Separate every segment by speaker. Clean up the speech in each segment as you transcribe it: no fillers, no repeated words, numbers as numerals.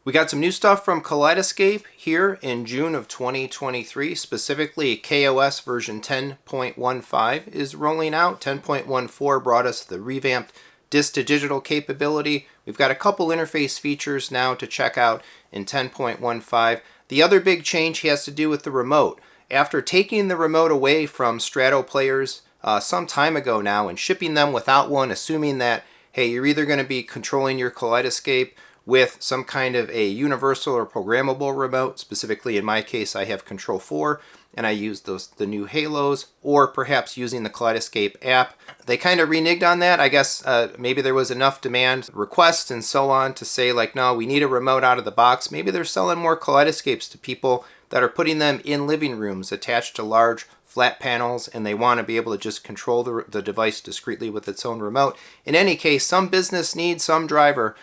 Speaker 1: We got some new stuff from Kaleidescape here in June of 2023. Specifically, kOS version 10.15 is rolling out. 10.14 brought us the revamped disc-to-digital capability. We've got a couple interface features now to check out in 10.15. The other big change has to do with the remote. After taking the remote away from Strato players some time ago now and shipping them without one, assuming that, hey, you're either going to be controlling your Kaleidescape with some kind of a universal or programmable remote. Specifically, in my case, I have Control 4, and I use the new Halos, or perhaps using the Kaleidescape app. They kind of reneged on that. I guess maybe there was enough demand, requests, and so on to say, like, no, we need a remote out of the box. Maybe they're selling more Kaleidescapes to people that are putting them in living rooms attached to large flat panels, and they want to be able to just control the device discreetly with its own remote. In any case, some business needs, some driver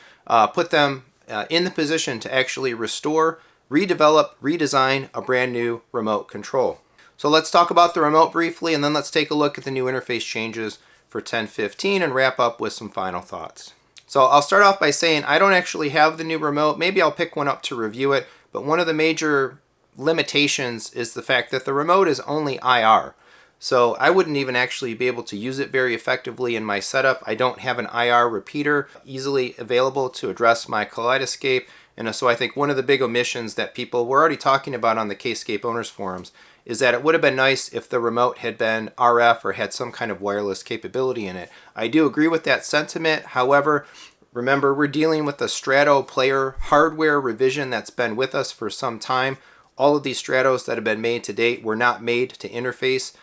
Speaker 1: put them in the position to actually restore, redevelop, redesign a brand new remote control. So let's talk about the remote briefly, and then let's take a look at the new interface changes for 10.15 and wrap up with some final thoughts. So I'll start off by saying I don't actually have the new remote. Maybe I'll pick one up to review it, but one of the major limitations is the fact that the remote is only IR. So I wouldn't even actually be able to use it very effectively in my setup. I don't have an IR repeater easily available to address my Kaleidescape. And so I think one of the big omissions that people were already talking about on the Kscape owners forums is that it would have been nice if the remote had been RF or had some kind of wireless capability in it. I do agree with that sentiment. However, remember, we're dealing with a Strato player hardware revision that's been with us for some time. All of these Stratos that have been made to date were not made to interface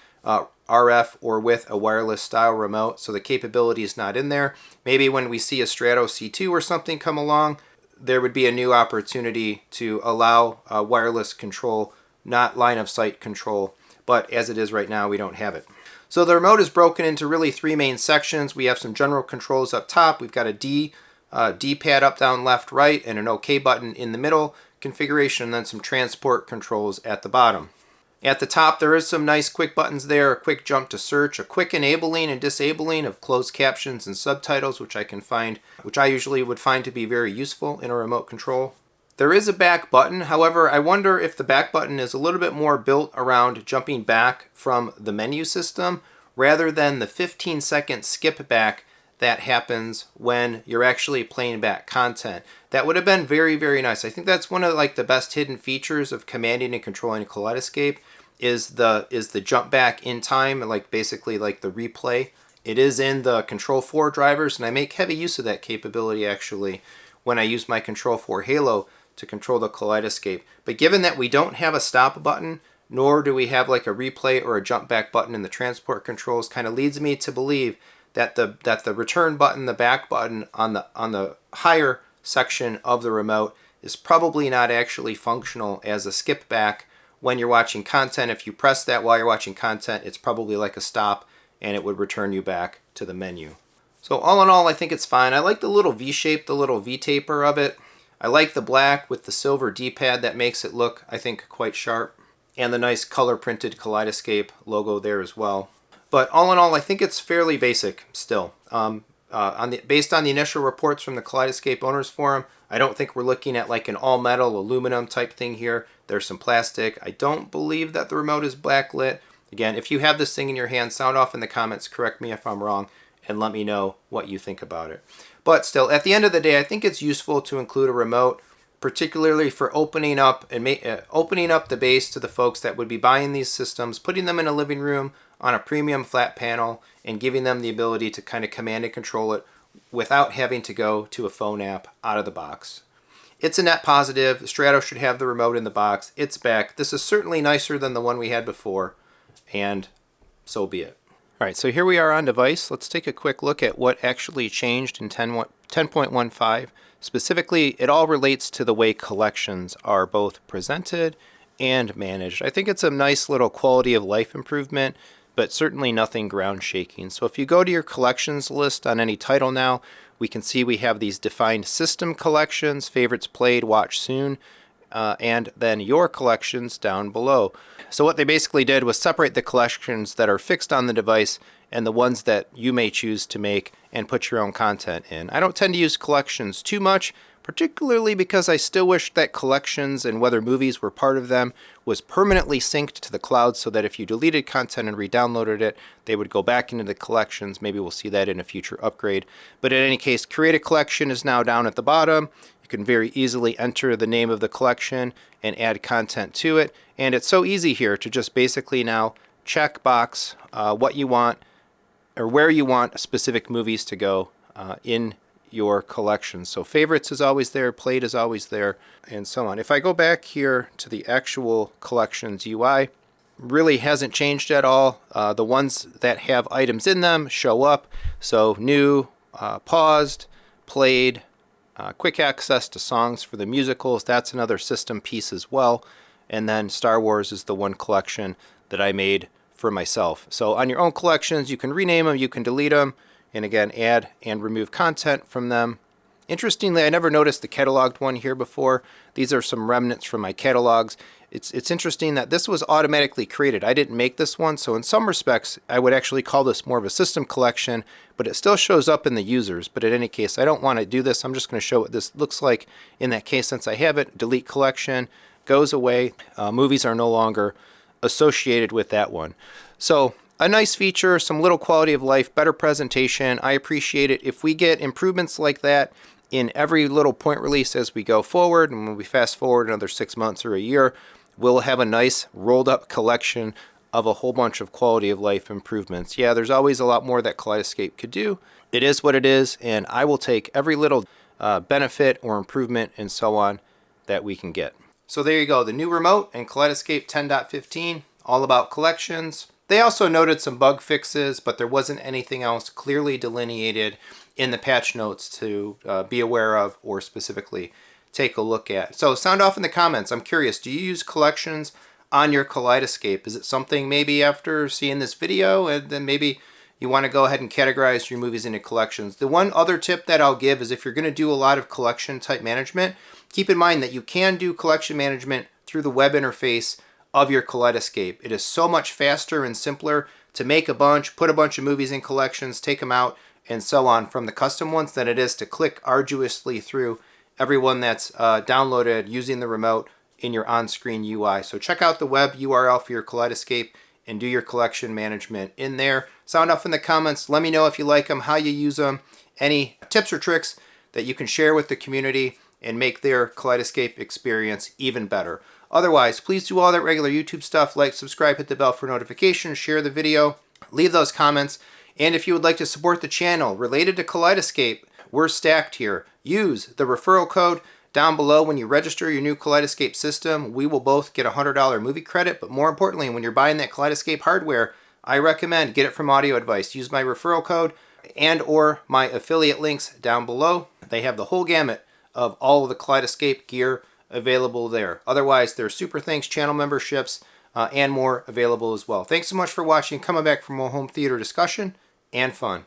Speaker 1: RF or with a wireless style remote, so the capability is not in there. Maybe when we see a Strato C2 or something come along, there would be a new opportunity to allow wireless control, not line of sight control, but as it is right now, we don't have it. So the remote is broken into really three main sections. We have some general controls up top. We've got a D-pad up, down, left, right, and an OK button in the middle configuration, and then some transport controls at the bottom. At the top, there is some nice quick buttons there, a quick jump to search, a quick enabling and disabling of closed captions and subtitles, which I usually would find to be very useful in a remote control. There is a back button. However, I wonder if the back button is a little bit more built around jumping back from the menu system rather than the 15-second skip back that happens when you're actually playing back content. That would have been very, very nice. I think that's one of the best hidden features of commanding and controlling Kaleidescape is the jump back in time, basically the replay. It is in the Control 4 drivers, and I make heavy use of that capability actually when I use my Control 4 Halo to control the Kaleidescape. But given that we don't have a stop button, nor do we have a replay or a jump back button in the transport controls, kind of leads me to believe that the return button, the back button on the higher section of the remote is probably not actually functional as a skip back when you're watching content. If you press that while you're watching content, it's probably like a stop and it would return you back to the menu. So all in all, I think it's fine. I like the little V-shape, the little V-taper of it. I like the black with the silver D-pad. That makes it look, I think, quite sharp. And the nice color printed Kaleidescape logo there as well. But all in all, I think it's fairly basic still. Based on the initial reports from the Kaleidescape owners forum, I don't think we're looking at an all-metal aluminum type thing here. There's some plastic. I don't believe that the remote is backlit. Again, if you have this thing in your hand, sound off in the comments, correct me if I'm wrong, and let me know what you think about it. But still, at the end of the day, I think it's useful to include a remote, particularly for opening up the base to the folks that would be buying these systems, putting them in a living room on a premium flat panel, and giving them the ability to kind of command and control it without having to go to a phone app out of the box. It's a net positive. Strato should have the remote in the box. It's back. This is certainly nicer than the one we had before, and so be it. All right, so here we are on device. Let's take a quick look at what actually changed in 10.15. Specifically, it all relates to the way collections are both presented and managed. I think it's a nice little quality of life improvement, but certainly nothing ground shaking. So if you go to your collections list on any title now, we can see we have these defined system collections, favorites played, watch soon, and then your collections down below. So what they basically did was separate the collections that are fixed on the device and the ones that you may choose to make and put your own content in. I don't tend to use collections too much, particularly because I still wish that collections and whether movies were part of them was permanently synced to the cloud so that if you deleted content and re-downloaded it, they would go back into the collections. Maybe we'll see that in a future upgrade. But in any case, create a collection is now down at the bottom. You can very easily enter the name of the collection and add content to it. And it's so easy here to just basically now check box what you want or where you want specific movies to go in your collection. So favorites is always there, played is always there, and so on. If I go back here to the actual collections UI, really hasn't changed at all. The ones that have items in them show up. So new, paused, played, quick access to songs for the musicals. That's another system piece as well. And then Star Wars is the one collection that I made for myself. So on your own collections, you can rename them, you can delete them, and again, add and remove content from them. Interestingly, I never noticed the cataloged one here before. These are some remnants from my catalogs. It's interesting that this was automatically created. I didn't make this one, so in some respects, I would actually call this more of a system collection, but it still shows up in the users. But in any case, I don't want to do this. I'm just going to show what this looks like in that case since I have it. Delete collection, goes away. Movies are no longer associated with that one. So a nice feature, some little quality of life, better presentation. I appreciate it. If we get improvements like that in every little point release as we go forward, and when we fast forward another 6 months or a year, we'll have a nice rolled up collection of a whole bunch of quality of life improvements. Yeah, there's always a lot more that Kaleidescape could do. It is what it is, and I will take every little benefit or improvement and so on that we can get. So there you go, the new remote and Kaleidescape 10.15, all about collections. They also noted some bug fixes, but there wasn't anything else clearly delineated in the patch notes to be aware of or specifically take a look at. So sound off in the comments. I'm curious, do you use collections on your Kaleidescape? Is it something maybe after seeing this video and then maybe you want to go ahead and categorize your movies into collections? The one other tip that I'll give is if you're going to do a lot of collection type management, keep in mind that you can do collection management through the web interface of your Kaleidescape. It is so much faster and simpler to make a bunch, put a bunch of movies in collections, take them out, and so on from the custom ones than it is to click arduously through everyone that's downloaded using the remote in your on-screen UI. So check out the web URL for your Kaleidescape and do your collection management in there. Sound off in the comments. Let me know if you like them, how you use them, any tips or tricks that you can share with the community and make their Kaleidescape experience even better. Otherwise, please do all that regular YouTube stuff, like, subscribe, hit the bell for notifications, share the video, leave those comments, and if you would like to support the channel related to Kaleidescape, we're stacked here. Use the referral code down below when you register your new Kaleidescape system. We will both get a $100 movie credit, but more importantly, when you're buying that Kaleidescape hardware, I recommend get it from Audio Advice. Use my referral code and or my affiliate links down below. They have the whole gamut of all of the Kaleidescape gear available there. Otherwise, there's Super Thanks channel memberships and more available as well. Thanks so much for watching. Coming back for more home theater discussion and fun.